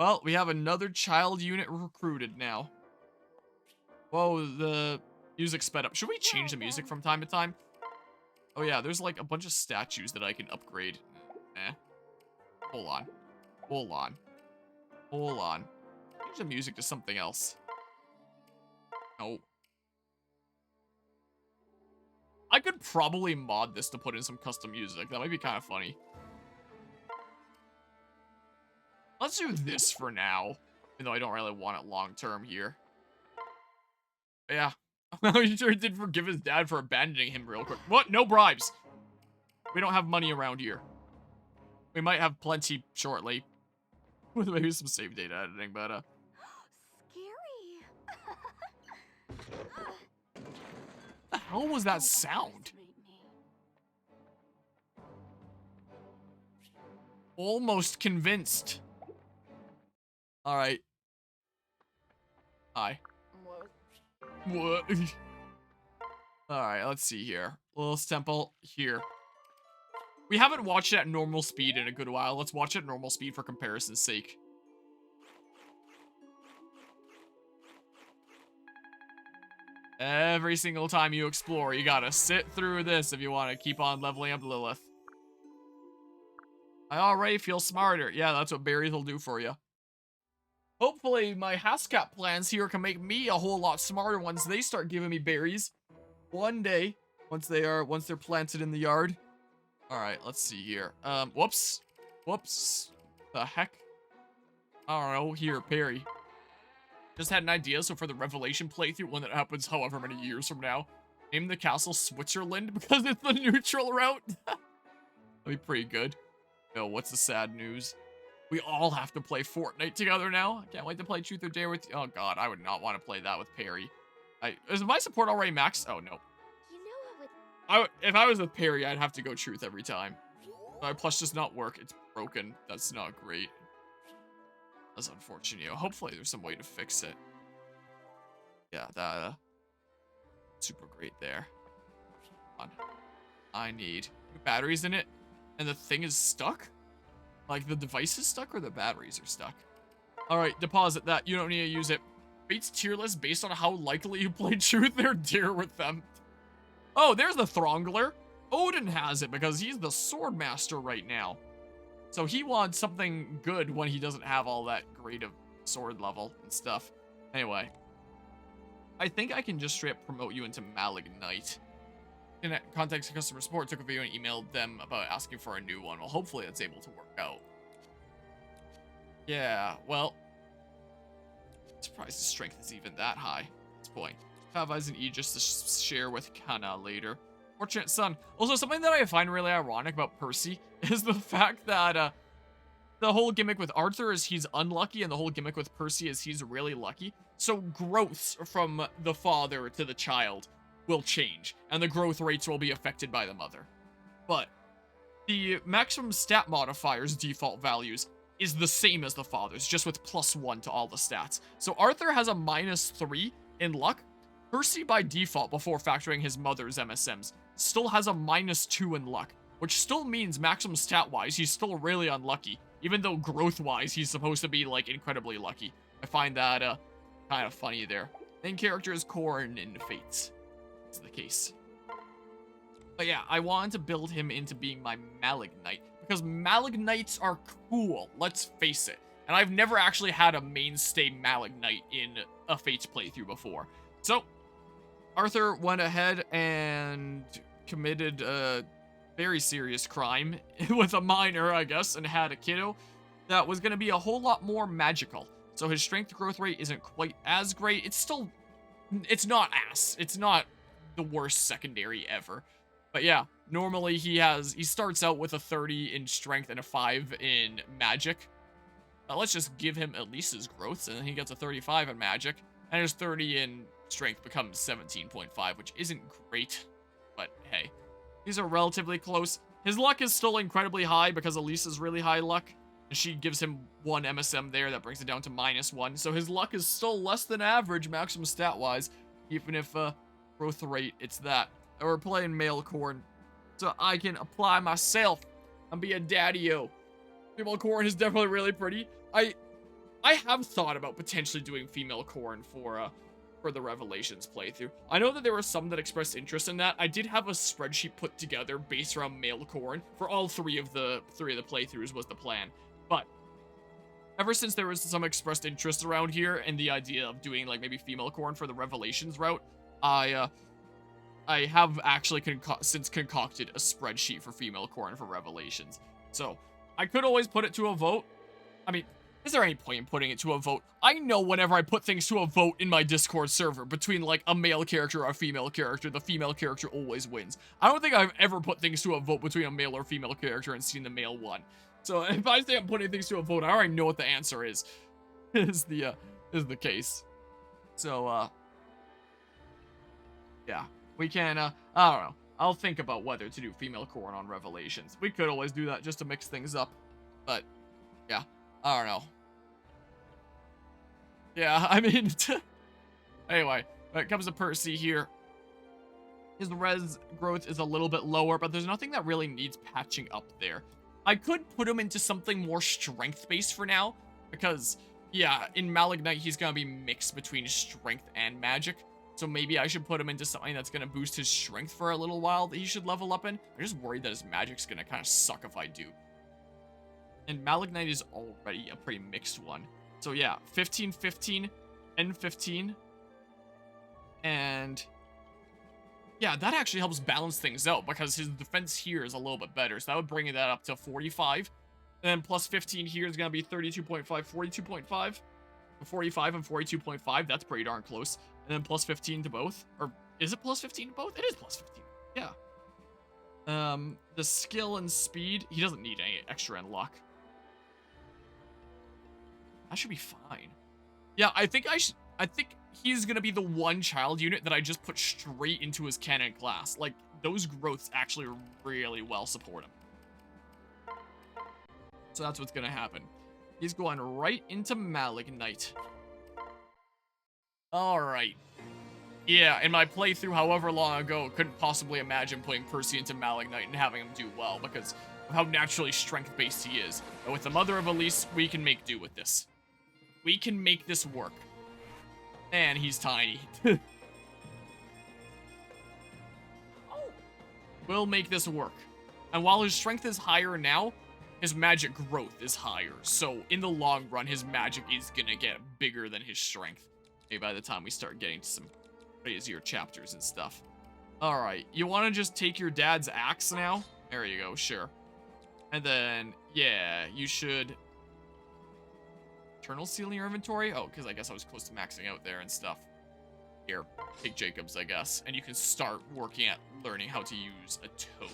Well, we have another child unit recruited now. Whoa, the music sped up. Should we change the music from time to time? Oh yeah, there's like a bunch of statues that I can upgrade. Eh. Hold on. Hold on. Hold on. Change the music to something else. No. I could probably mod this to put in some custom music. That might be kind of funny. Let's do this for now. Even though I don't really want it long term here. But yeah. He sure did forgive his dad for abandoning him real quick. What? No bribes. We don't have money around here. We might have plenty shortly. With maybe some save data editing, but Scary. what the hell was that sound? Almost convinced. Alright. Hi. What? Alright, let's see here. Lilith's Temple, here. We haven't watched it at normal speed in a good while. Let's watch it at normal speed for comparison's sake. Every single time you explore, you gotta sit through this if you want to keep on leveling up Lilith. I already feel smarter. Yeah, that's what berries will do for you. Hopefully, my Hascat plans here can make me a whole lot smarter once they start giving me berries. One day, once they're planted in the yard. All right, let's see here. Whoops. The heck? I don't know. Here, Perry. Just had an idea, so for the Revelation playthrough, one that happens however many years from now, name the castle Switzerland because it's the neutral route. That'd be pretty good. No, what's the sad news? We all have to play Fortnite together now. I can't wait to play Truth or Dare with you. Oh god, I would not want to play that with Perry. Is my support already maxed? Oh no. If I was with Perry, I'd have to go Truth every time. My plus does not work. It's broken. That's not great. That's unfortunate. Hopefully there's some way to fix it. Yeah, that super great there. Come on. I need batteries in it, and the thing is stuck? Like the device is stuck or the batteries are stuck? Alright, deposit that. You don't need to use it. Fate's tier list based on how likely you play Truth or Dare with them. Oh, there's the Throngler. Odin has it because he's the sword master right now. So he wants something good when he doesn't have all that great of sword level and stuff. Anyway. I think I can just straight up promote you into Malignite. In contact customer support, took a video and emailed them about asking for a new one. Well, hopefully it's able to work out. Yeah, well. I'm surprised his strength is even that high at this point. Have as an Aegis to share with Kana later. Fortunate son. Also, something that I find really ironic about Percy is the fact that the whole gimmick with Arthur is he's unlucky, and the whole gimmick with Percy is he's really lucky. So growths from the father to the child will change, and the growth rates will be affected by the mother. But the maximum stat modifier's default values is the same as the father's, just with +1 to all the stats. So Arthur has a -3 in luck. Percy, by default, before factoring his mother's MSMs, still has a -2 in luck, which still means maximum stat-wise, he's still really unlucky, even though growth-wise, he's supposed to be, like, incredibly lucky. I find that, kind of funny there. Main character is Corn in Fates. That's the case. But yeah, I wanted to build him into being my Malignite, because Malignites are cool, let's face it. And I've never actually had a mainstay Malignite in a Fates playthrough before. So, Arthur went ahead and committed a very serious crime with a minor, I guess, and had a kiddo that was going to be a whole lot more magical. So his strength growth rate isn't quite as great. It's not ass. It's not the worst secondary ever. But yeah, normally he starts out with a 30 in strength and a 5 in magic. Let's just give him at least his growths, and then he gets a 35 in magic, and his 30 in strength becomes 17.5, which isn't great, but hey, these are relatively close. His luck is still incredibly high because Elisa's really high luck, and she gives him 1 MSM there that brings it down to -1, so his luck is still less than average maximum stat-wise, even if growth rate it's that. We're playing male Corn, so I can apply myself and be a daddy-o. Female Corn is definitely really pretty. I have thought about potentially doing female Corrin for the Revelations playthrough. I know that there were some that expressed interest in that. I did have a spreadsheet put together based around male Corrin for all three of the playthroughs was the plan. But ever since there was some expressed interest around here and the idea of doing like maybe female Corrin for the Revelations route, I have actually since concocted a spreadsheet for female Corrin for Revelations. So I could always put it to a vote. I mean, is there any point in putting it to a vote? I know whenever I put things to a vote in my Discord server between like a male character or a female character, the female character always wins. I don't think I've ever put things to a vote between a male or female character and seen the male won. So if I say I'm putting things to a vote, I already know what the answer is. is the case. So yeah, we can I don't know. I'll think about whether to do female Corrin on Revelations. We could always do that just to mix things up. But yeah, I don't know. Yeah, I mean, anyway, when it comes to Percy here, his res growth is a little bit lower, but there's nothing that really needs patching up there. I could put him into something more strength-based for now, because, yeah, in Malignite, he's going to be mixed between strength and magic, so maybe I should put him into something that's going to boost his strength for a little while that he should level up in. I'm just worried that his magic's going to kind of suck if I do. And Malignite is already a pretty mixed one. So yeah, 15, 15, and 15. And yeah, that actually helps balance things out because his defense here is a little bit better. So that would bring that up to 45. And then plus 15 here is going to be 32.5, 42.5. 45 and 42.5, that's pretty darn close. And then plus 15 to both. Or is it plus 15 to both? It is plus 15. Yeah. The skill and speed, he doesn't need any extra in luck. That should be fine. Yeah, I think he's gonna be the one child unit that I just put straight into his canon class. Like, those growths actually really well support him. So that's what's gonna happen. He's going right into Malignite. Alright. Yeah, in my playthrough however long ago, couldn't possibly imagine putting Percy into Malignite and having him do well because of how naturally strength-based he is. But with the Mother of Elise, we can make do with this. We can make this work. Man, he's tiny. We'll make this work. And while his strength is higher now, his magic growth is higher. So in the long run, his magic is gonna get bigger than his strength. Maybe by the time we start getting to some crazier chapters and stuff. Alright, you want to just take your dad's axe now? There you go, sure. And then, yeah, you should... Eternal Seal in your inventory? Oh, because I guess I was close to maxing out there and stuff. Here, take Jacob's, I guess. And you can start working at learning how to use a tome.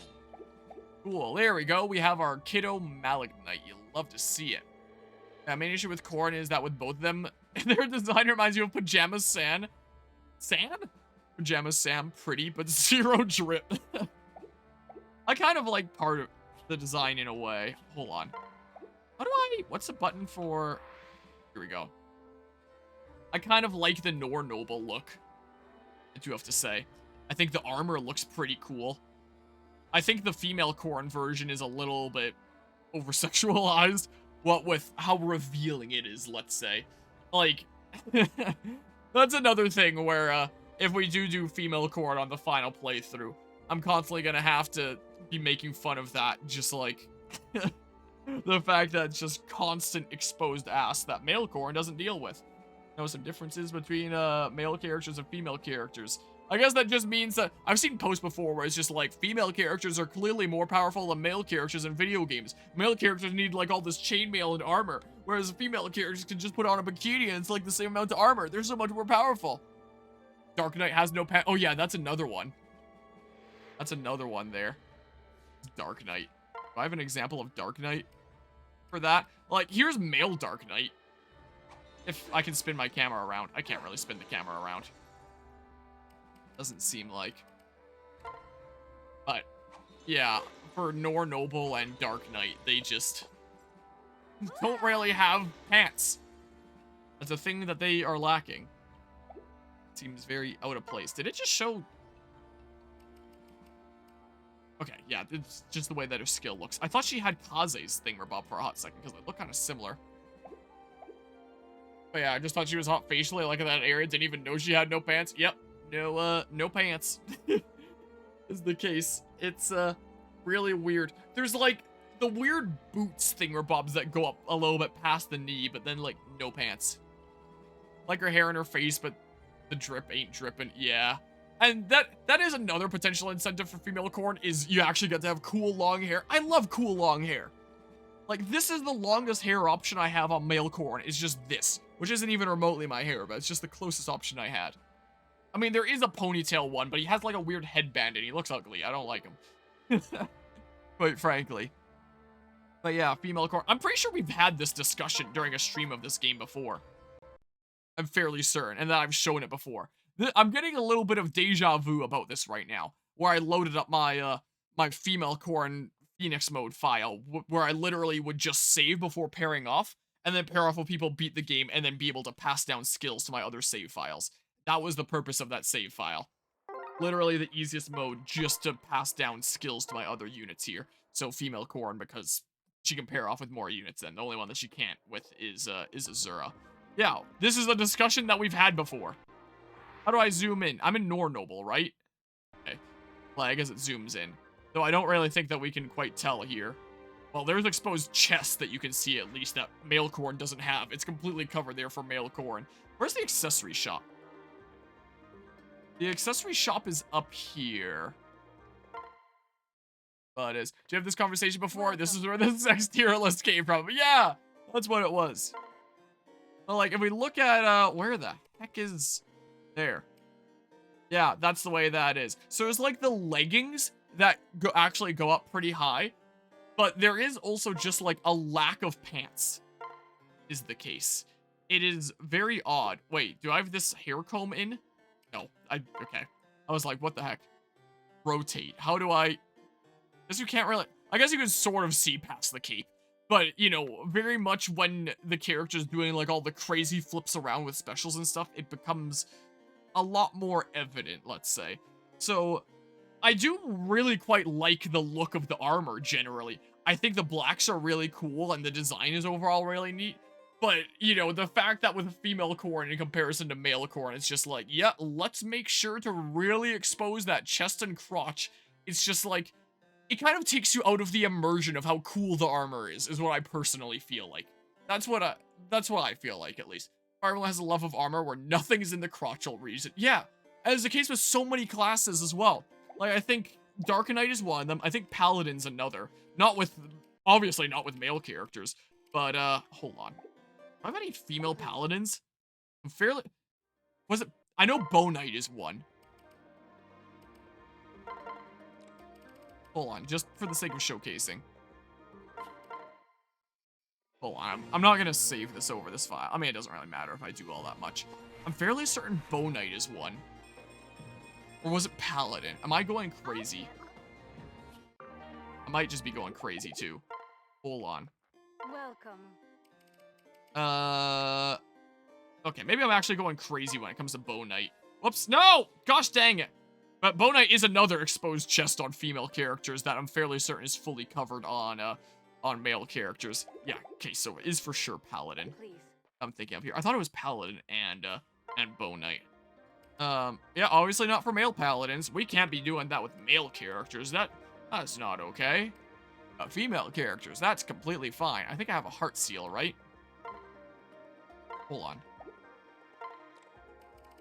Cool, there we go. We have our kiddo Malignite. You'll love to see it. The main issue with Corrin is that with both of them, their design reminds you of Pajama Sam. Pajama Sam, pretty, but zero drip. I kind of like part of the design in a way. Hold on. What's the button for... Here we go. I kind of like the Nor Noble look. I do have to say. I think the armor looks pretty cool. I think the female Corrin version is a little bit over-sexualized. What with how revealing it is, let's say. Like, that's another thing where, if we do female Corrin on the final playthrough, I'm constantly gonna have to be making fun of that, just like... the fact that it's just constant exposed ass that male Corrin doesn't deal with. Know some differences between male characters and female characters. I guess that just means that I've seen posts before where it's just like female characters are clearly more powerful than male characters in video games. Male characters need like all this chainmail and armor, whereas female characters can just put on a bikini and it's like the same amount of armor. They're so much more powerful. Dark Knight has no Oh yeah, that's another one. That's another one there. Dark Knight. Do I have an example of Dark Knight for that? Like, here's male Dark Knight. If I can spin my camera around. I can't really spin the camera around. Doesn't seem like. But, yeah, for Nor Noble and Dark Knight, they just don't really have pants. That's a thing that they are lacking. Seems very out of place. Did it just show... Okay, yeah, it's just the way that her skill looks. I thought she had Kaze's thingamabob for a hot second, because they look kind of similar. But yeah, I just thought she was hot facially, like in that area. Didn't even know she had no pants. Yep, no pants is the case. It's really weird. There's like the weird boots thingamabobs that go up a little bit past the knee, but then like no pants. Like her hair and her face, but the drip ain't dripping. Yeah. And that is another potential incentive for female corn, is you actually get to have cool long hair. I love cool long hair. Like, this is the longest hair option I have on male corn, is just this. Which isn't even remotely my hair, but it's just the closest option I had. I mean, there is a ponytail one, but he has like a weird headband and he looks ugly. I don't like him. Quite frankly. But yeah, female corn. I'm pretty sure we've had this discussion during a stream of this game before. I'm fairly certain, and that I've shown it before. I'm getting a little bit of deja vu about this right now, where I loaded up my my female corn Phoenix mode file, where I literally would just save before pairing off, and then pair off with people, beat the game, and then be able to pass down skills to my other save files. That was the purpose of that save file. Literally the easiest mode, just to pass down skills to my other units here. So female corn, because she can pair off with more units then. The only one that she can't with is Azura. Yeah, this is a discussion that we've had before. How do I zoom in? I'm in Nornoble, right? Okay. Well, I guess it zooms in. Though I don't really think that we can quite tell here. Well, there's exposed chest that you can see at least that male corn doesn't have. It's completely covered there for male corn. Where's the accessory shop? The accessory shop is up here. Well, it is. Did you have this conversation before? This is where this next tier list came from. Yeah, that's what it was. Well, like, if we look at, where the heck is... There. Yeah, that's the way that is. So it's like the leggings that actually go up pretty high. But there is also just like a lack of pants. Is the case. It is very odd. Wait, do I have this hair comb in? No. Okay. I was like, what the heck? Rotate. How do I... Guess you can't really... I guess you can sort of see past the cape. But, you know, very much when the character's doing like all the crazy flips around with specials and stuff, it becomes... a lot more evident, let's say. So, I do really quite like the look of the armor, generally. I think the blacks are really cool, and the design is overall really neat. But, you know, the fact that with female corn in comparison to male corn, it's just like, yeah, let's make sure to really expose that chest and crotch. It's just like, it kind of takes you out of the immersion of how cool the armor is what I personally feel like. That's what I feel like, at least. Fire Emblem has a love of armor where nothing is in the crotchal region. Yeah, as the case with so many classes as well. Like, I think Darkonite is one of them. I think Paladin's another. Obviously not with male characters. But, hold on. Do I have any female Paladins? I know Bow Knight is one. Hold on, just for the sake of showcasing. Hold on, I'm not gonna save this over this file. I mean, it doesn't really matter if I do all that much. I'm fairly certain Bow Knight is one. Or was it Paladin? Am I going crazy? I might just be going crazy too. Hold on. Welcome. Okay, maybe I'm actually going crazy when it comes to Bow Knight. Whoops, no! Gosh dang it. But Bow Knight is another exposed chest on female characters that I'm fairly certain is fully covered on male characters. Yeah, okay, so it is for sure Paladin. Please. I'm thinking of here. I thought it was Paladin and Bow Knight. Yeah, obviously not for male Paladins. We can't be doing that with male characters. That's not okay. Female characters, that's completely fine. I think I have a heart seal, right? Hold on.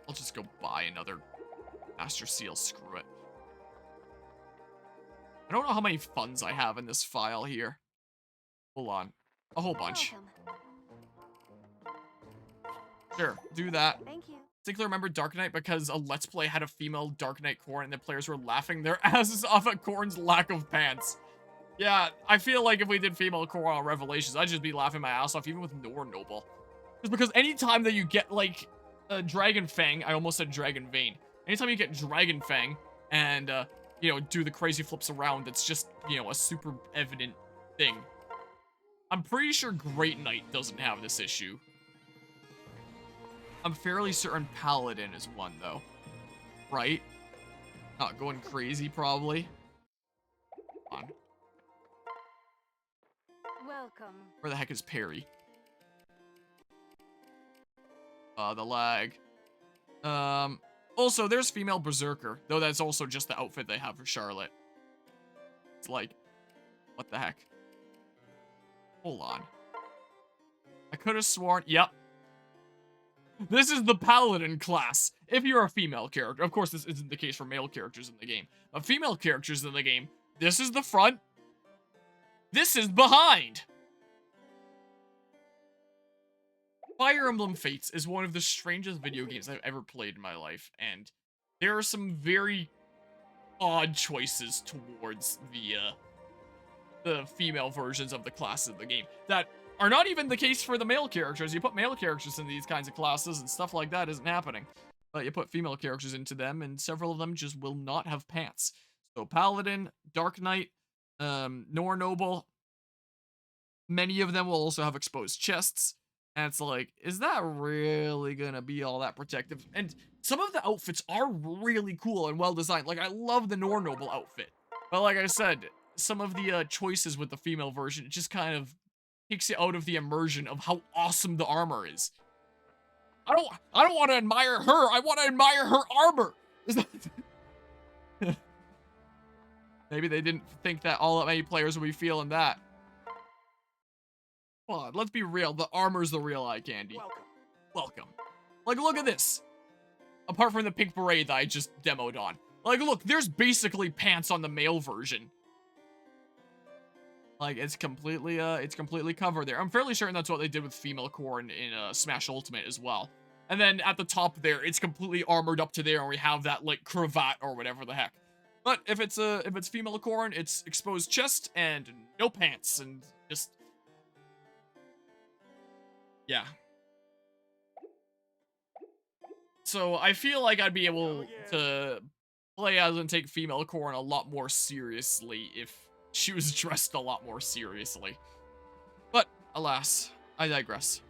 I'll just go buy another Master Seal, screw it. I don't know how many funds I have in this file here. Hold on. A whole bunch. Welcome. Sure, do that. Thank you. Distinctly remember Dark Knight because a Let's Play had a female Dark Knight Corn and the players were laughing their asses off at Corn's lack of pants. Yeah, I feel like if we did female Corn on Revelations, I'd just be laughing my ass off even with Nornoble. Just because anytime that you get, like, a Dragon Fang, I almost said Dragon Vein. Anytime you get Dragon Fang and, you know, do the crazy flips around, it's just, you know, a super evident thing. I'm pretty sure Great Knight doesn't have this issue. I'm fairly certain Paladin is one, though. Right? Not going crazy, probably. Come on. Welcome. Where the heck is Perry? The lag. Also, there's female Berserker, though that's also just the outfit they have for Charlotte. It's like, what the heck? Hold on. I could have sworn, yep. This is the Paladin class, if you're a female character. Of course, this isn't the case for male characters in the game. But female characters in the game, this is the front, this is behind. Fire Emblem Fates is one of the strangest video games I've ever played in my life, and there are some very odd choices towards the female versions of the classes of the game that are not even the case for the male characters. You put male characters in these kinds of classes and stuff like that isn't happening. But you put female characters into them and several of them just will not have pants. So Paladin, Dark Knight, Nor Noble, many of them will also have exposed chests. And it's like, is that really gonna be all that protective? And some of the outfits are really cool and well designed. Like, I love the Nor Noble outfit. But like I said, some of the choices with the female version, it just kind of takes you out of the immersion of how awesome the armor is. I don't want to admire her. I want to admire her armor. Is that... Maybe they didn't think that all that many players would be feeling that. Come on, let's be real. The armor's the real eye candy. Welcome. Like, look at this. Apart from the pink beret that I just demoed on. Like, look, there's basically pants on the male version. Like, it's completely covered there. I'm fairly certain that's what they did with female core in Smash Ultimate as well. And then at the top there, it's completely armored up to there, and we have that, like, cravat or whatever the heck. But if it's female Corrin, it's exposed chest and no pants and just, yeah. So I feel like I'd be able to play as and take female Corrin a lot more seriously if she was dressed a lot more seriously. But alas, I digress.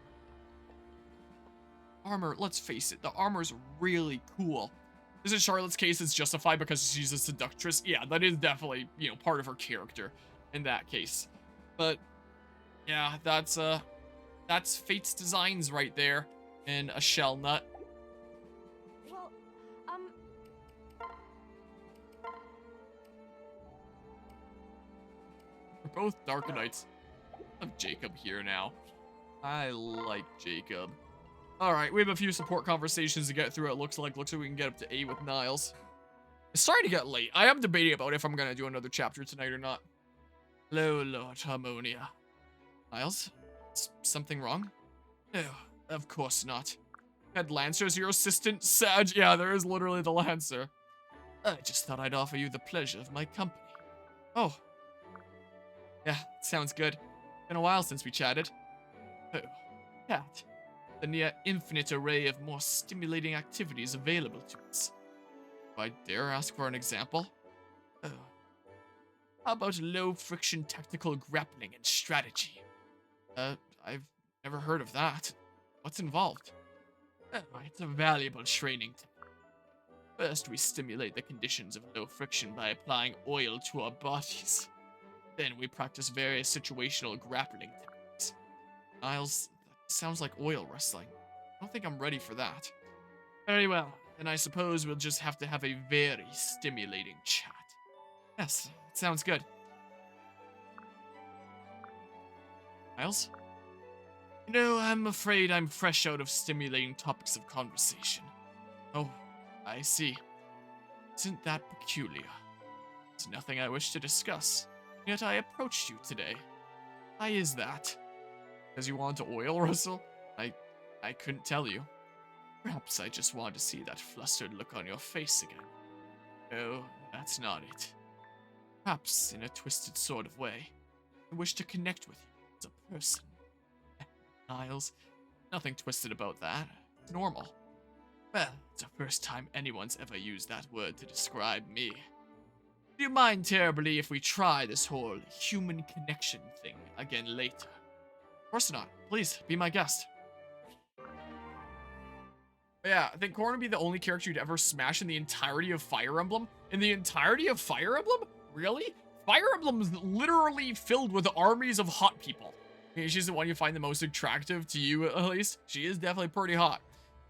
Armor, let's face it, the armor's really cool. Is in Charlotte's case, it's justified because she's a seductress. Yeah, that is definitely, you know, part of her character in that case. But yeah, that's Fate's designs right there in a shell nut. Well, We're both Dark Knights. I have Jacob here now. I like Jacob. Alright, we have a few support conversations to get through, it looks like. Looks like we can get up to 8 with Niles. It's starting to get late. I am debating about if I'm gonna do another chapter tonight or not. Hello, Lord Harmonia. Niles? Is something wrong? No, of course not. Head Lancer's your assistant, Sag. Yeah, there is literally the Lancer. I just thought I'd offer you the pleasure of my company. Oh. Yeah, sounds good. Been a while since we chatted. Oh, Cat. The near infinite array of more stimulating activities available to us. If I dare ask for an example? Oh. How about low-friction tactical grappling and strategy? I've never heard of that. What's involved? Oh, it's a valuable training technique. First, we stimulate the conditions of low friction by applying oil to our bodies. Then we practice various situational grappling techniques. Niles, that sounds like oil wrestling. I don't think I'm ready for that. Very well, then I suppose we'll just have to have a very stimulating chat. Yes, it sounds good. Niles? You know, I'm afraid I'm fresh out of stimulating topics of conversation. Oh, I see. Isn't that peculiar? It's nothing I wish to discuss, yet I approached you today. Why is that? Because you wanted to oil wrestle? I couldn't tell you. Perhaps I just wanted to see that flustered look on your face again. No, that's not it. Perhaps, in a twisted sort of way, I wish to connect with you as a person. Niles, nothing twisted about that. It's normal. Well, it's the first time anyone's ever used that word to describe me. Do you mind terribly if we try this whole human connection thing again later? Of course not. Please, be my guest. But yeah, I think Corrin would be the only character you'd ever smash in the entirety of Fire Emblem. In the entirety of Fire Emblem? Really? Fire Emblem is literally filled with armies of hot people. I mean, she's the one you find the most attractive to you, at least. She is definitely pretty hot.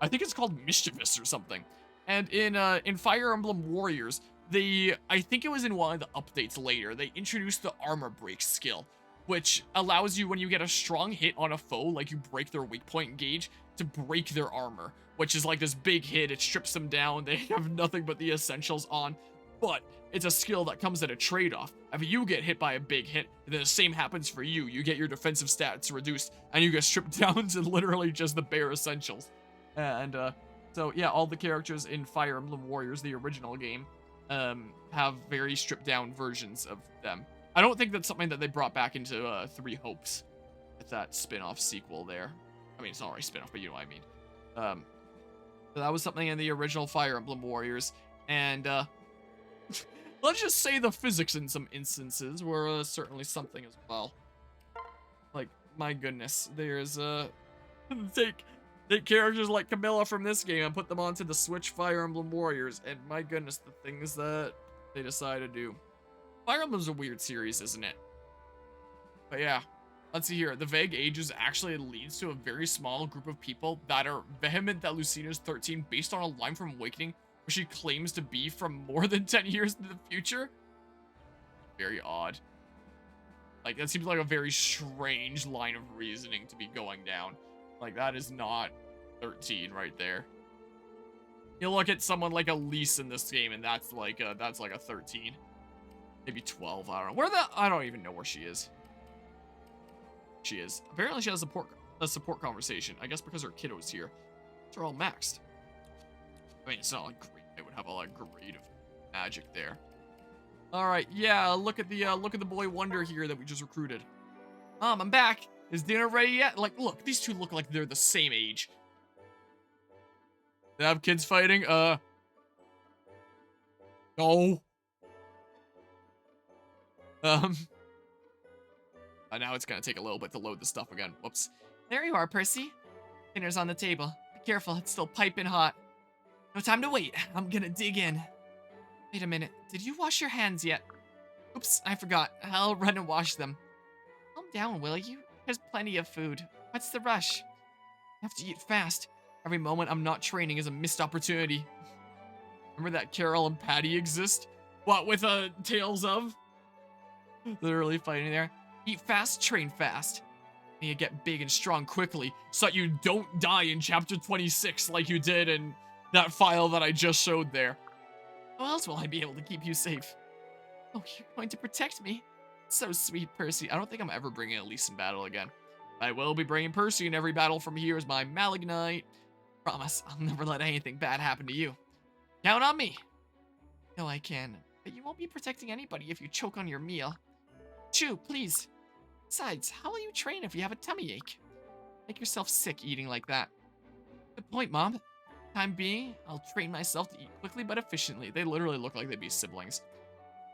I think it's called Mischievous or something. And in Fire Emblem Warriors, I think it was in one of the updates later, they introduced the armor break skill, which allows you, when you get a strong hit on a foe, like you break their weak point gauge, to break their armor, which is like this big hit. It strips them down. They have nothing but the essentials on, but it's a skill that comes at a trade-off. If you get hit by a big hit, then the same happens for you. You get your defensive stats reduced, and you get stripped down to literally just the bare essentials. And so yeah, all the characters in Fire Emblem Warriors, the original game, have very stripped down versions of them. I don't think that's something that they brought back into Three Hopes with that spin-off sequel there. I mean, it's not already spin-off, but you know what I mean. So that was something in the original Fire Emblem Warriors, and let's just say the physics in some instances were certainly something as well. Like, my goodness, there's take characters like Camilla from this game and put them onto the Switch Fire Emblem Warriors, and my goodness, the things that they decide to do. Fire Emblem's a weird series, isn't it? But yeah, let's see here. The vague ages actually leads to a very small group of people that are vehement that Lucina's 13 based on a line from Awakening where she claims to be from more than 10 years in the future. Very odd. Like, that seems like a very strange line of reasoning to be going down. Like, that is not 13 right there. You look at someone like Elise in this game, and that's like a 13. Maybe 12, I don't know. I don't even know where she is. She is. Apparently she has a support conversation. I guess because her kiddo's here. They're all maxed. I mean, it's not like great. They would have a like grade of magic there. Alright, yeah, look at the boy wonder here that we just recruited. Mom, I'm back. Is dinner ready yet? Like, look, these two look like they're the same age. They have kids fighting? No. Now it's gonna take a little bit to load the stuff again. Whoops. There you are, Percy. Dinner's on the table. Be careful, it's still piping hot. No time to wait. I'm gonna dig in. Wait a minute. Did you wash your hands yet? Oops, I forgot. I'll run and wash them. Calm down, will you? There's plenty of food. What's the rush? I have to eat fast. Every moment I'm not training is a missed opportunity. Remember that Carol and Patty exist? What, with Tales of? Literally fighting there. Eat fast, train fast. And you get big and strong quickly, so that you don't die in chapter 26 like you did in that file that I just showed there. How else will I be able to keep you safe? Oh, you're going to protect me? So sweet, Percy. I don't think I'm ever bringing Elise in battle again. I will be bringing Percy in every battle from here as my Malignite. Promise, I'll never let anything bad happen to you. Count on me. No, I can. But you won't be protecting anybody if you choke on your meal. Chew, please. Besides, how will you train if you have a tummy ache? Make yourself sick eating like that. Good point, Mom. Time being, I'll train myself to eat quickly but efficiently. They literally look like they'd be siblings.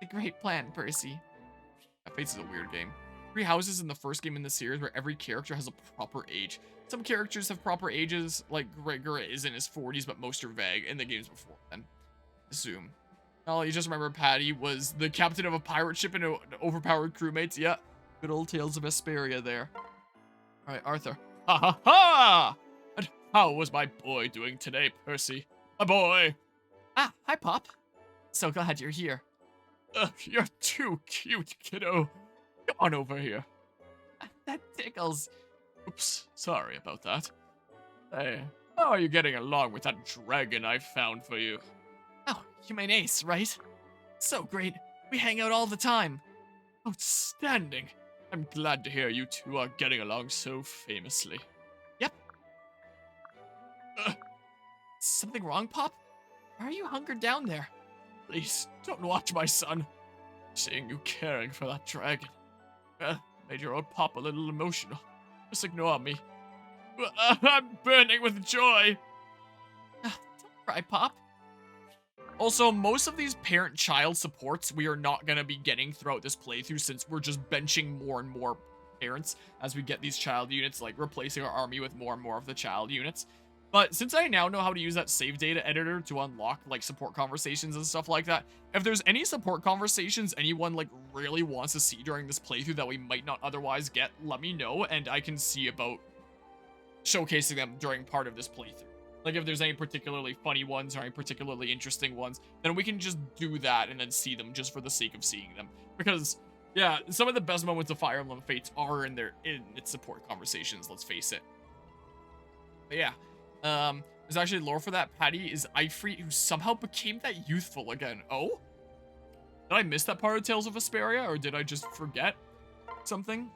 A great plan, Percy. That Fates is a weird game. 3 houses in the first game in the series where every character has a proper age. Some characters have proper ages, like Gregor is in his 40s, but most are vague in the games before then. Assume. Oh, you just remember Patty was the captain of a pirate ship and an overpowered crewmates. Yeah, good old Tales of Vesperia there. Alright, Arthur. Ha ha ha! And how was my boy doing today, Percy? My boy! Ah, hi, Pop. So glad you're here. You're too cute, kiddo. Come on over here. That tickles. Oops, sorry about that. Hey, how are you getting along with that dragon I found for you? Oh, you mean Ace, right? So great. We hang out all the time. Outstanding. I'm glad to hear you two are getting along so famously. Yep. Something wrong, Pop? Why are you hunkered down there? Please, don't watch my son. Seeing you caring for that dragon made your old Pop a little emotional. Just ignore me. I'm burning with joy. Don't cry, Pop. Also, most of these parent-child supports we are not going to be getting throughout this playthrough since we're just benching more and more parents as we get these child units, like replacing our army with more and more of the child units. But since I now know how to use that save data editor to unlock like support conversations and stuff like that, if there's any support conversations anyone like really wants to see during this playthrough that we might not otherwise get, let me know and I can see about showcasing them during part of this playthrough. Like, if there's any particularly funny ones or any particularly interesting ones, then we can just do that and then see them just for the sake of seeing them. Because, yeah, some of the best moments of Fire Emblem Fates are in its support conversations, let's face it. But yeah, there's actually lore for that. Patty is Ifrit, who somehow became that youthful again. Oh? Did I miss that part of Tales of Vesperia, or did I just forget something?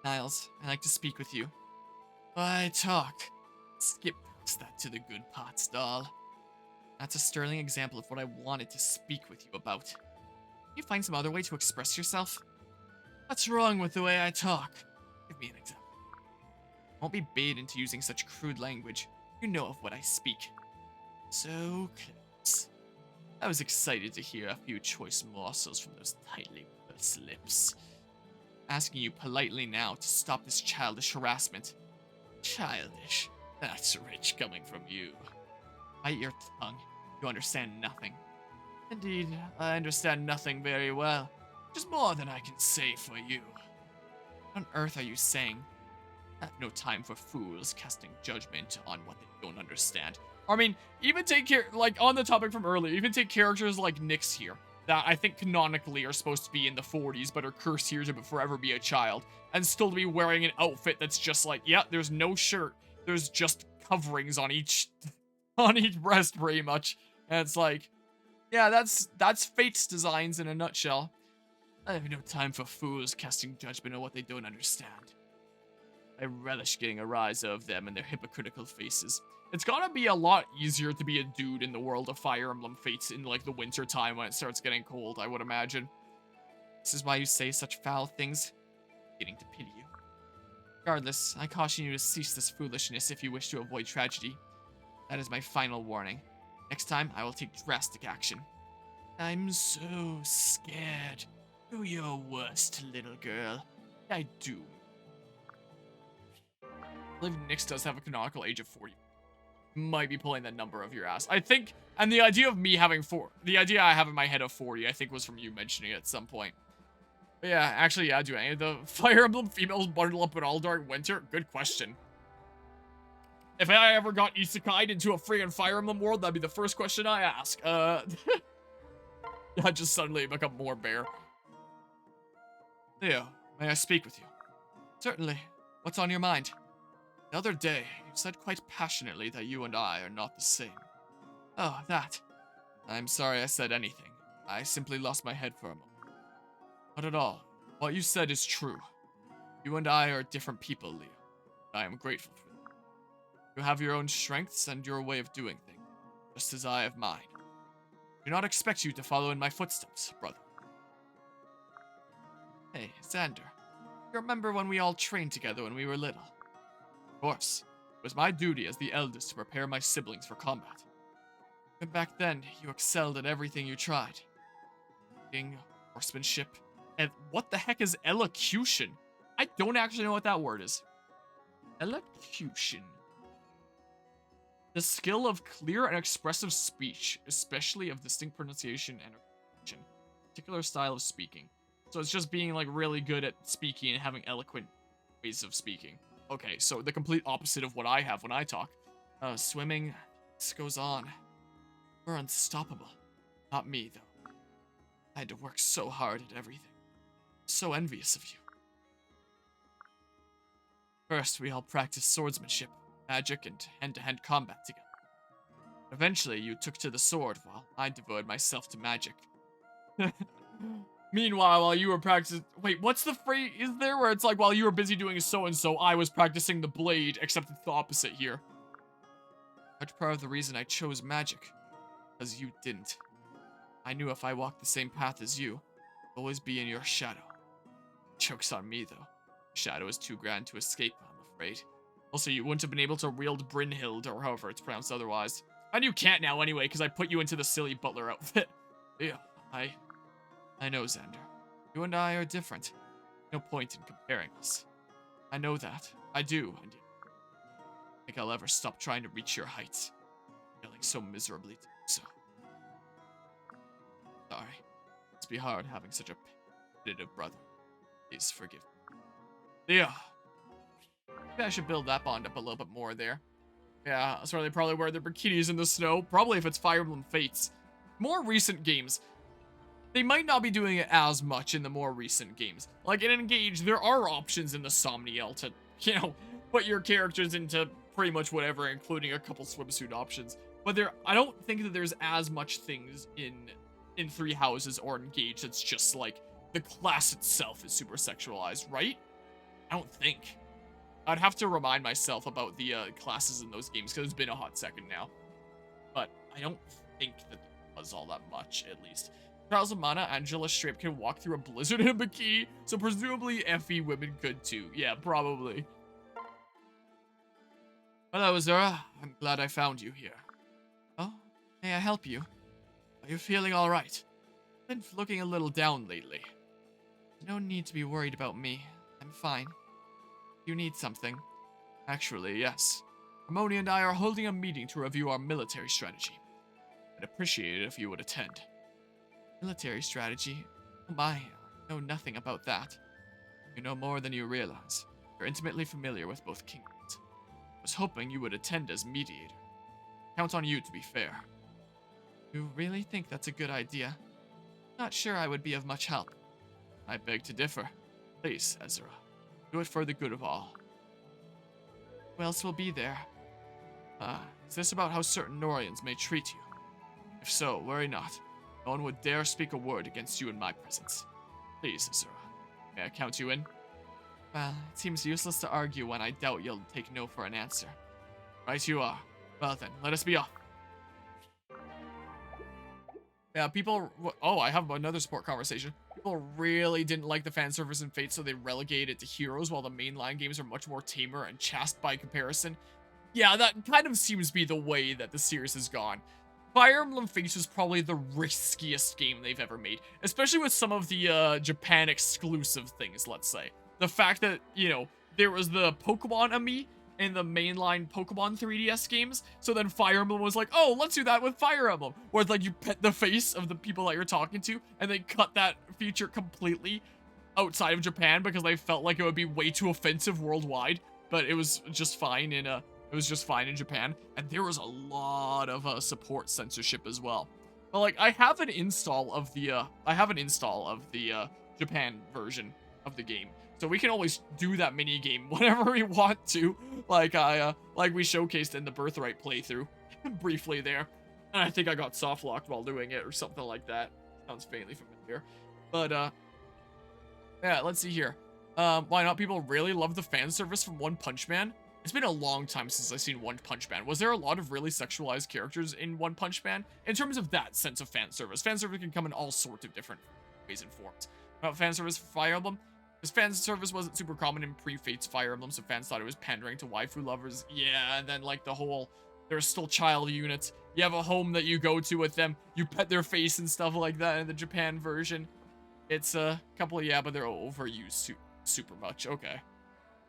Niles, I'd like to speak with you. Why talk? Skip past that to the good parts, doll. That's a sterling example of what I wanted to speak with you about. Can you find some other way to express yourself? What's wrong with the way I talk? Give me an example. I won't be baited into using such crude language. You know of what I speak. So close. I was excited to hear a few choice morsels from those tightly pursed lips. Asking you politely now to stop this childish harassment. Childish? That's rich coming from you. Bite your tongue. You understand nothing. Indeed, I understand nothing very well. Just more than I can say for you. What on earth are you saying? I have no time for fools casting judgment on what they don't understand. I mean, even take care, like, on the topic from earlier, even take characters like Nyx here, that I think canonically are supposed to be in the 40s, but are cursed here to forever be a child, and still to be wearing an outfit that's just like, yeah, there's no shirt, there's just coverings on each breast, pretty much, and it's like, yeah, that's Fate's designs in a nutshell. I have no time for fools casting judgment on what they don't understand. I relish getting a rise of them and their hypocritical faces. It's gotta be a lot easier to be a dude in the world of Fire Emblem Fates in, like, the winter time when it starts getting cold, I would imagine. This is why you say such foul things? I'm getting to pity you. Regardless, I caution you to cease this foolishness if you wish to avoid tragedy. That is my final warning. Next time, I will take drastic action. I'm so scared. Do your worst, little girl. I do. I believe Nyx does have a canonical age of 40. Might be pulling that number of your ass. I think, and the idea of me having the idea I have in my head of 40, I think was from you mentioning it at some point. But yeah, actually, yeah, do any of the Fire Emblem females bundle up at all during winter? Good question. If I ever got isekai'd into a friggin' Fire Emblem world, that'd be the first question I ask. I just suddenly become more bear. Theo, may I speak with you? Certainly. What's on your mind? The other day, you said quite passionately that you and I are not the same. Oh, that. I'm sorry I said anything. I simply lost my head for a moment. Not at all. What you said is true. You and I are different people, Leo. I am grateful for that. You have your own strengths and your way of doing things, just as I have mine. I do not expect you to follow in my footsteps, brother. Hey, Xander. You remember when we all trained together when we were little? Of course. It was my duty as the eldest to prepare my siblings for combat. And back then, you excelled at everything you tried. Reading, horsemanship, and what the heck is elocution? I don't actually know what that word is. Elocution. The skill of clear and expressive speech, especially of distinct pronunciation and articulation. Particular style of speaking. So it's just being, like, really good at speaking and having eloquent ways of speaking. Okay, so the complete opposite of what I have when I talk. Swimming, this goes on. We're unstoppable. Not me, though. I had to work so hard at everything. I'm so envious of you. First, we all practiced swordsmanship, magic, and hand-to-hand combat together. Eventually, you took to the sword, while I devoted myself to magic. Meanwhile, while you were practicing... Wait, what's the phrase is there where it's like, while you were busy doing so-and-so, I was practicing the blade, except it's the opposite here. Much part of the reason I chose magic, because you didn't. I knew if I walked the same path as you, I'd always be in your shadow. Joke's on me, though. Shadow is too grand to escape, I'm afraid. Also, you wouldn't have been able to wield Brynhild, or however it's pronounced otherwise. And you can't now anyway, because I put you into the silly butler outfit. Yeah, I know, Xander. You and I are different. No point in comparing us. I know that. I do, and yet I think I'll ever stop trying to reach your heights. Failing so miserably to do so. Sorry. Must be hard having such a competitive brother. Please forgive me. Yeah. Maybe I should build that bond up a little bit more there. Yeah, that's where they probably wear their bikinis in the snow. Probably if it's Fire Emblem Fates. More recent games, they might not be doing it as much in the more recent games. Like in Engage, there are options in the Somniel to, put your characters into pretty much whatever, including a couple swimsuit options. But I don't think that there's as much things in Three Houses or Engage that's just like the class itself is super sexualized, right? I don't think. I'd have to remind myself about the classes in those games because it's been a hot second now. But I don't think that it was all that much, at least. Trials of Mana, Angela Strip can walk through a blizzard in a bikini, so presumably FE women could too. Yeah, probably. Hello, Azura. I'm glad I found you here. Oh, may I help you? Are you feeling alright? Been looking a little down lately. No need to be worried about me. I'm fine. You need something? Actually, yes. Harmonia and I are holding a meeting to review our military strategy. I'd appreciate it if you would attend. Military strategy? Oh my, I know nothing about that. You know more than you realize. You're intimately familiar with both kingdoms. I was hoping you would attend as mediator. Count on you to be fair. You really think that's a good idea? Not sure I would be of much help. I beg to differ. Please, Ezra. Do it for the good of all. Who else will be there? Is this about how certain Norians may treat you? If so, worry not. No one would dare speak a word against you in my presence. Please, Ezra. May I count you in? Well, it seems useless to argue when I doubt you'll take no for an answer. Right you are. Well then, let us be off. Yeah, people... Oh, I have another support conversation. People really didn't like the fan service in Fate, so they relegated it to Heroes, while the mainline games are much more tamer and chaste by comparison. Yeah, that kind of seems to be the way that the series has gone. Fire Emblem Fates was probably the riskiest game they've ever made, especially with some of the Japan exclusive things, let's say. The fact that, there was the Pokemon Ami in the mainline Pokemon 3DS games, so then Fire Emblem was like, oh, let's do that with Fire Emblem, where it's like you pet the face of the people that you're talking to, and they cut that feature completely outside of Japan because they felt like it would be way too offensive worldwide, but it was just fine in Japan, and there was a lot of support censorship as well. But like, I have an install of the Japan version of the game, so we can always do that mini game whenever we want to. Like we showcased in the Birthright playthrough briefly there, and I think I got soft locked while doing it or something like that. Sounds faintly familiar, but yeah. Let's see here. Why not? People really love the fan service from One Punch Man. It's been a long time since I've seen One Punch Man. Was there a lot of really sexualized characters in One Punch Man? In terms of that sense of fan service can come in all sorts of different ways and forms. About fan service for Fire Emblem, because fan service wasn't super common in pre-Fates Fire Emblem, so fans thought it was pandering to waifu lovers. Yeah, and then like there's still child units. You have a home that you go to with them. You pet their face and stuff like that in the Japan version. It's a couple of, but they're overused super much. Okay.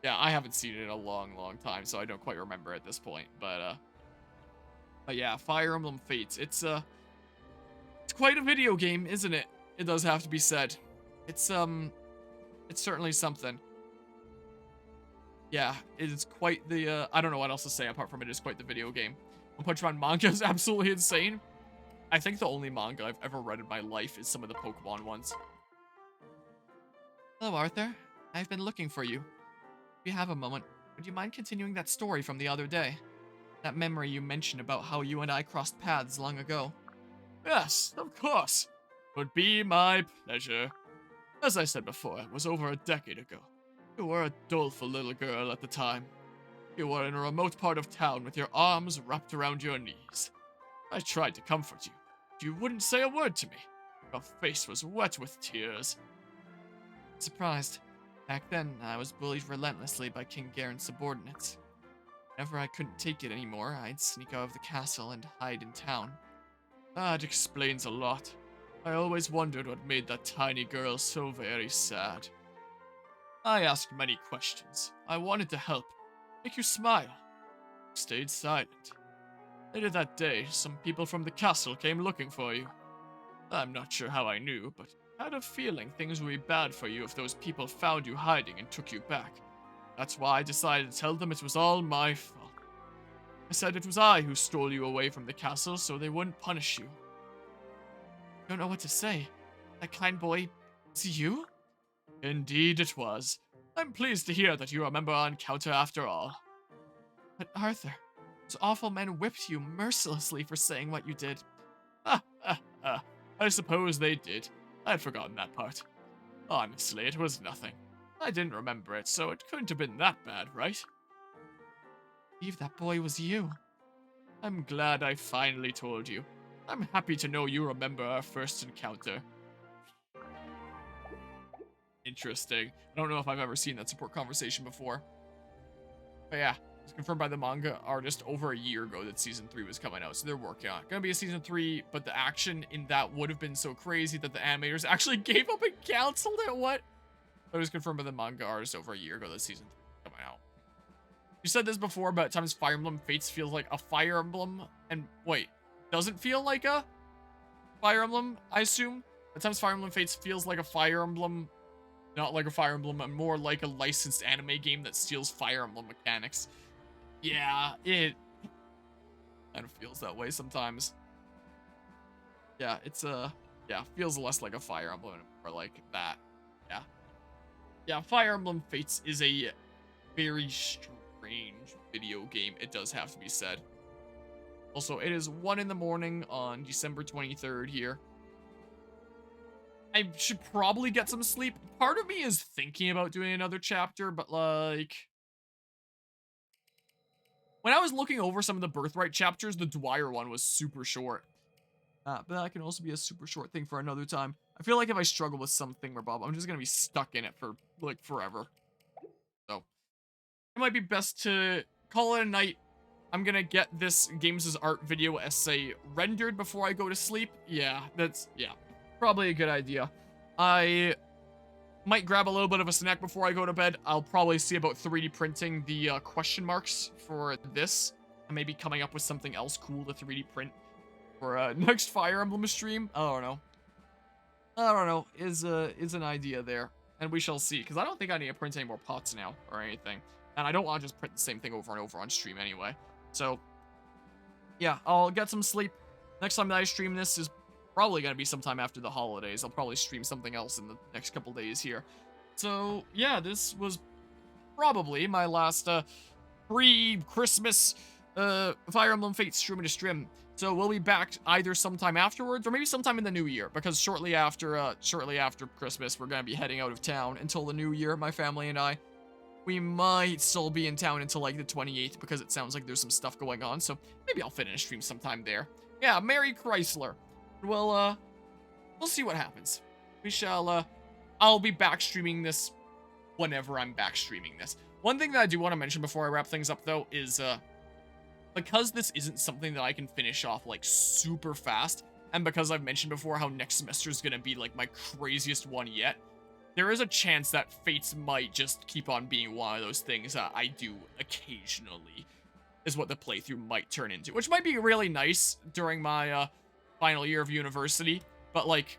Yeah, I haven't seen it in a long time, so I don't quite remember at this point. But yeah, Fire Emblem Fates. It's quite a video game, isn't it? It does have to be said. It's certainly something. Yeah, it is quite the I don't know what else to say apart from it is quite the video game. One Punch Man manga is absolutely insane. I think the only manga I've ever read in my life is some of the Pokemon ones. Hello, Arthur. I've been looking for you. If you have a moment, would you mind continuing that story from the other day? That memory you mentioned about how you and I crossed paths long ago. Yes, of course. Would be my pleasure. As I said before, it was over a decade ago. You were a doleful little girl at the time. You were in a remote part of town with your arms wrapped around your knees. I tried to comfort you, but you wouldn't say a word to me. Your face was wet with tears. Surprised. Back then, I was bullied relentlessly by King Garen's subordinates. Whenever I couldn't take it anymore, I'd sneak out of the castle and hide in town. That explains a lot. I always wondered what made that tiny girl so very sad. I asked many questions. I wanted to help, make you smile. You stayed silent. Later that day, some people from the castle came looking for you. I'm not sure how I knew, but I had a feeling things would be bad for you if those people found you hiding and took you back. That's why I decided to tell them it was all my fault. I said it was I who stole you away from the castle so they wouldn't punish you. I don't know what to say. That kind boy, is you? Indeed it was. I'm pleased to hear that you remember our encounter after all. But Arthur, those awful men whipped you mercilessly for saying what you did. I suppose they did. I'd forgotten that part. Honestly, it was nothing. I didn't remember it, so it couldn't have been that bad, right? I believe that boy was you. I'm glad I finally told you. I'm happy to know you remember our first encounter. Interesting. I don't know if I've ever seen that support conversation before. But yeah, it's confirmed by the manga artist over a year ago that season 3 was coming out, so they're working on it. Gonna be a season 3, but the action in that would have been so crazy that the animators actually gave up and canceled it. What? But it was confirmed by the manga artist over a year ago that season 3 was coming out. You said this before, but at times Fire Emblem Fates feels like a Fire Emblem, and wait, doesn't feel like a Fire Emblem, I assume? At times Fire Emblem Fates feels like a Fire Emblem, not like a Fire Emblem, but more like a licensed anime game that steals Fire Emblem mechanics. Yeah, it kind of feels that way sometimes. Yeah, it's feels less like a Fire Emblem and more like that. Yeah. Yeah, Fire Emblem Fates is a very strange video game, it does have to be said. Also, it is 1 in the morning on December 23rd here. I should probably get some sleep. Part of me is thinking about doing another chapter, but like... when I was looking over some of the Birthright chapters, the Dwyer one was super short. But that can also be a super short thing for another time. I feel like if I struggle with something, Bob, I'm just gonna be stuck in it for, like, forever. So, it might be best to call it a night. I'm gonna get this Games' Art video essay rendered before I go to sleep. Yeah, probably a good idea. I might grab a little bit of a snack before I go to bed. I'll probably see about 3D printing the question marks for this. And maybe coming up with something else cool to 3D print for next Fire Emblem stream. I don't know. Is an idea there. And we shall see. Because I don't think I need to print any more pots now or anything. And I don't want to just print the same thing over and over on stream anyway. So, yeah, I'll get some sleep. Next time that I stream this is probably going to be sometime after the holidays. I'll probably stream something else in the next couple days here. So, yeah, this was probably my last pre-Christmas Fire Emblem Fates stream to stream. So we'll be back either sometime afterwards or maybe sometime in the new year, because shortly after Christmas, we're going to be heading out of town until the new year, my family and I. We might still be in town until like the 28th because it sounds like there's some stuff going on, so maybe I'll fit in a stream sometime there. Yeah, Merry Chrysler. We'll see what happens. We shall, I'll be back streaming this whenever I'm back streaming this. One thing that I do want to mention before I wrap things up, though, is, because this isn't something that I can finish off, like, super fast, and because I've mentioned before how next semester is gonna be, like, my craziest one yet, there is a chance that Fates might just keep on being one of those things that I do occasionally, is what the playthrough might turn into, which might be really nice during my, final year of university, but, like,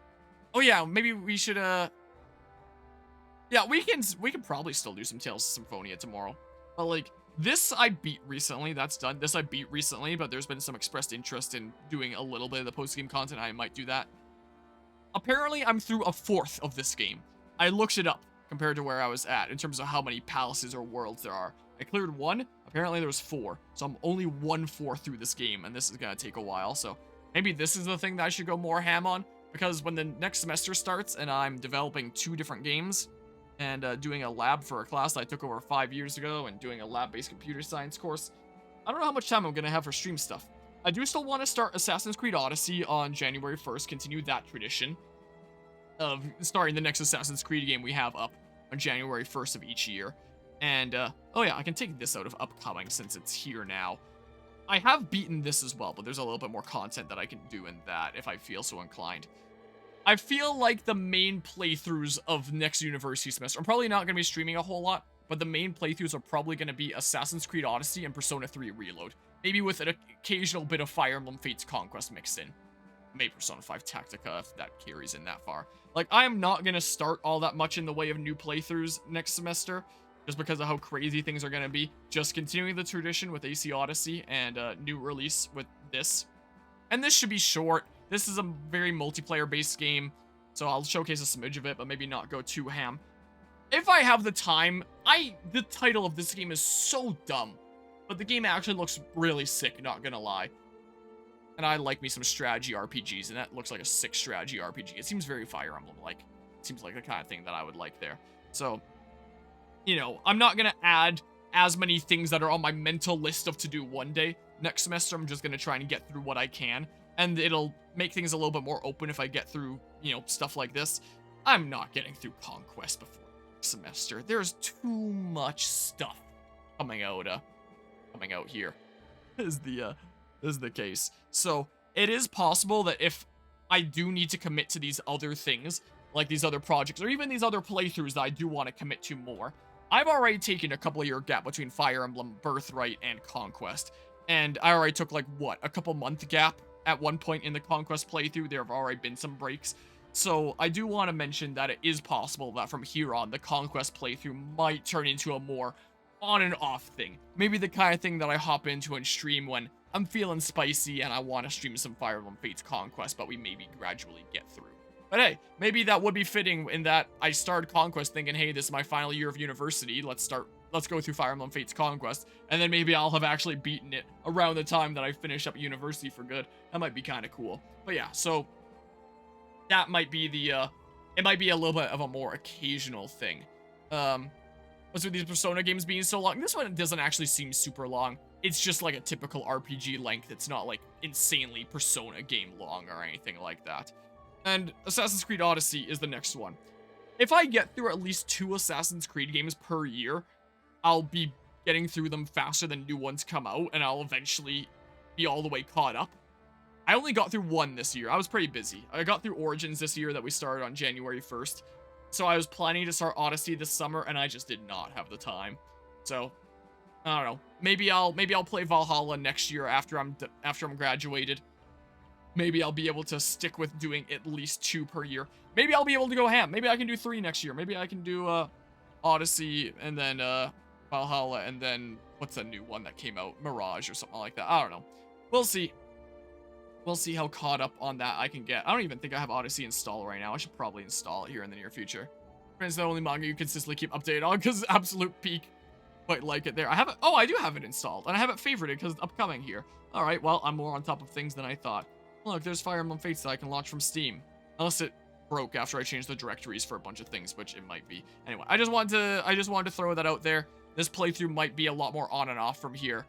oh yeah, maybe we should, yeah, we can probably still do some Tales of Symphonia tomorrow, but, like, this I beat recently, that's done. This I beat recently, but there's been some expressed interest in doing a little bit of the post-game content. I might do that. Apparently, I'm through a fourth of this game. I looked it up compared to where I was at in terms of how many palaces or worlds there are. I cleared 1. Apparently, there was 4. So I'm only 1/4 through this game, and this is going to take a while. So maybe this is the thing that I should go more ham on, because when the next semester starts and I'm developing 2 different games, and doing a lab for a class I took over 5 years ago, and doing a lab-based computer science course, I don't know how much time I'm going to have for stream stuff. I do still want to start Assassin's Creed Odyssey on January 1st, continue that tradition of starting the next Assassin's Creed game we have up on January 1st of each year. And, oh yeah, I can take this out of upcoming since it's here now. I have beaten this as well, but there's a little bit more content that I can do in that if I feel so inclined. I feel like the main playthroughs of next university semester, I'm probably not going to be streaming a whole lot, but the main playthroughs are probably going to be Assassin's Creed Odyssey and Persona 3 Reload. Maybe with an occasional bit of Fire Emblem Fates Conquest mixed in. Maybe Persona 5 Tactica if that carries in that far. Like, I am not going to start all that much in the way of new playthroughs next semester. just because of how crazy things are going to be. Just continuing the tradition with AC Odyssey and new release with this. And this should be short. This is a very multiplayer-based game, so I'll showcase a smidge of it, but maybe not go too ham. If I have the time, the title of this game is so dumb, but the game actually looks really sick, not gonna lie. And I like me some strategy RPGs, and that looks like a sick strategy RPG. It seems very Fire Emblem-like. It seems like the kind of thing that I would like there. So, you know, I'm not gonna add as many things that are on my mental list of to do one day. Next semester, I'm just gonna try and get through what I can, and it'll make things a little bit more open if I get through, you know, stuff like this. I'm not getting through Conquest before next semester. There's too much stuff coming out here. Is the case. So it is possible that if I do need to commit to these other things, like these other projects, or even these other playthroughs that I do want to commit to more, I've already taken a couple of year gap between Fire Emblem, Birthright, and Conquest. And I already took, like, what, a couple month gap at one point in the Conquest playthrough. There have already been some breaks. So I do want to mention that it is possible that from here on, the Conquest playthrough might turn into a more on and off thing. Maybe the kind of thing that I hop into and stream when I'm feeling spicy and I want to stream some Fire Emblem Fates Conquest, but we maybe gradually get through. But hey, maybe that would be fitting in that I started Conquest thinking, hey, this is my final year of university. Let's go through Fire Emblem Fates Conquest, and then maybe I'll have actually beaten it around the time that I finish up university for good. That might be kind of cool. But yeah, so that might be it might be a little bit of a more occasional thing. What's with these Persona games being so long? This one doesn't actually seem super long. It's just like a typical RPG length. It's not like insanely Persona game long or anything like that. And Assassin's Creed Odyssey is the next one. If I get through at least 2 Assassin's Creed games per year, I'll be getting through them faster than new ones come out, and I'll eventually be all the way caught up. I only got through 1 this year. I was pretty busy. I got through Origins this year that we started on January 1st. So I was planning to start Odyssey this summer, and I just did not have the time. So I don't know. Maybe I'll play Valhalla next year after I'm graduated. Maybe I'll be able to stick with doing at least 2 per year. Maybe I'll be able to go ham. Maybe I can do 3 next year. Maybe I can do Odyssey and then Valhalla and then what's a new one that came out? Mirage or something like that. I don't know. We'll see. We'll see how caught up on that I can get. I don't even think I have Odyssey installed right now. I should probably install it here in the near future. It's the only manga you consistently keep updated on because absolute peak. Quite like it there. I have it. Oh, I do have it installed. And I have it favorited because it's upcoming here. All right, well, I'm more on top of things than I thought. Look, there's Fire Emblem Fates that I can launch from Steam. Unless it broke after I changed the directories for a bunch of things, which it might be. Anyway, I just wanted to throw that out there. This playthrough might be a lot more on and off from here.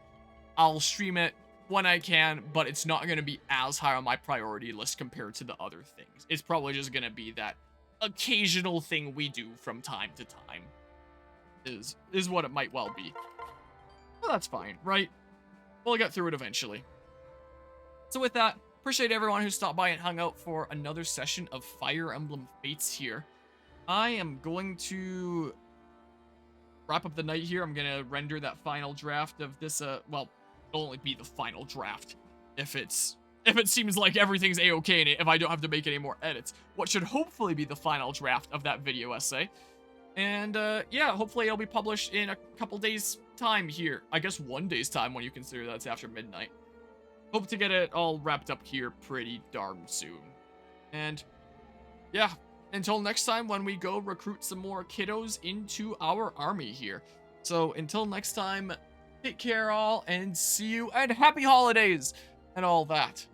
I'll stream it when I can, but it's not going to be as high on my priority list compared to the other things. It's probably just going to be that occasional thing we do from time to time. Is what it might well be. Well, that's fine, right? We'll get through it eventually. So with that, appreciate everyone who stopped by and hung out for another session of Fire Emblem Fates here. I am going to wrap up the night here. I'm going to render that final draft of this, well, it'll only be the final draft if it seems like everything's a-okay in it, if I don't have to make any more edits. What should hopefully be the final draft of that video essay. And, yeah, hopefully it'll be published in a couple days' time here. I guess 1 day's time when you consider that's after midnight. Hope to get it all wrapped up here pretty darn soon. And, yeah, until next time when we go recruit some more kiddos into our army here. So, until next time, take care all, and see you, and happy holidays, and all that.